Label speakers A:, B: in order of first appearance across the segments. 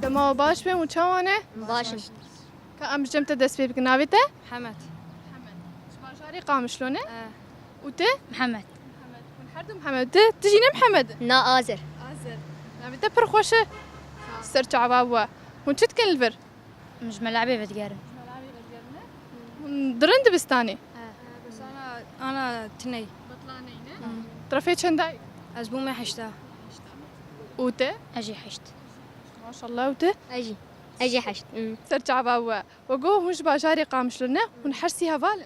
A: دما باش بیم و چوانه
B: باشم.
A: که ام جمت دست بی بکن ناویته
C: محمد.
A: شباجاری قامشلونه و ته
B: محمد.
A: هر دو محمد ته تجينا محمد
B: نا آزر.
A: آزر ناویته پر خوشه سر چعبابوا هون چت کن الفر
B: مش ملعبي بتقارن.
A: درند بستاني
C: بس أنا تني.
A: طرفي چنداي
C: أزبو ما حشتا.
A: و ته
B: أجي حشت.
A: ما شاء الله و ته
B: أجي حشت.
A: سر چعبابوا وقو هون شباجاری قامشلونه هون حرسي هفالن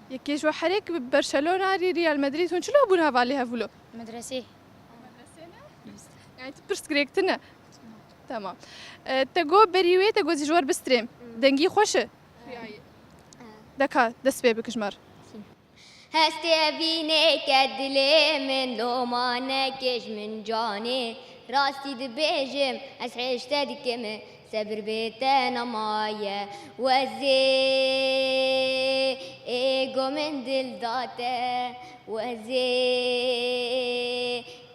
A: يكيش وحريك ببرشلونة ريال مدريد هون شلو بون هفالي هفولو
B: مدرسي.
A: يعني تبرس كريكتنا تمام تقو بريوي تقو زيجوار بستريم دنگي خوشه دكا دس بي بكجمر
B: هستی بینه کدلی من لو ما نکش من جانی راستی دبیجم از حشت دکمه صبر بیتنا مایه وزی ایگو من دل داته وزی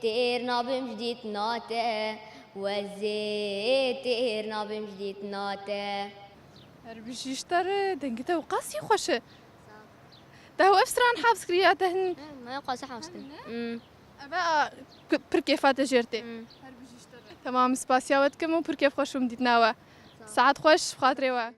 B: تیر نابم جدید ناته وزی تیر نابم جدید ناته
A: هربجيشتر دنگتا وقاسي خوشه ده هو افسران حابس كرياته
B: ما يقع صح وستن
A: أبا بركيفات جيرتي تمام سباسيا ودكم وبركيف خوش ومديتناوا ساعات خوش بخاطري وا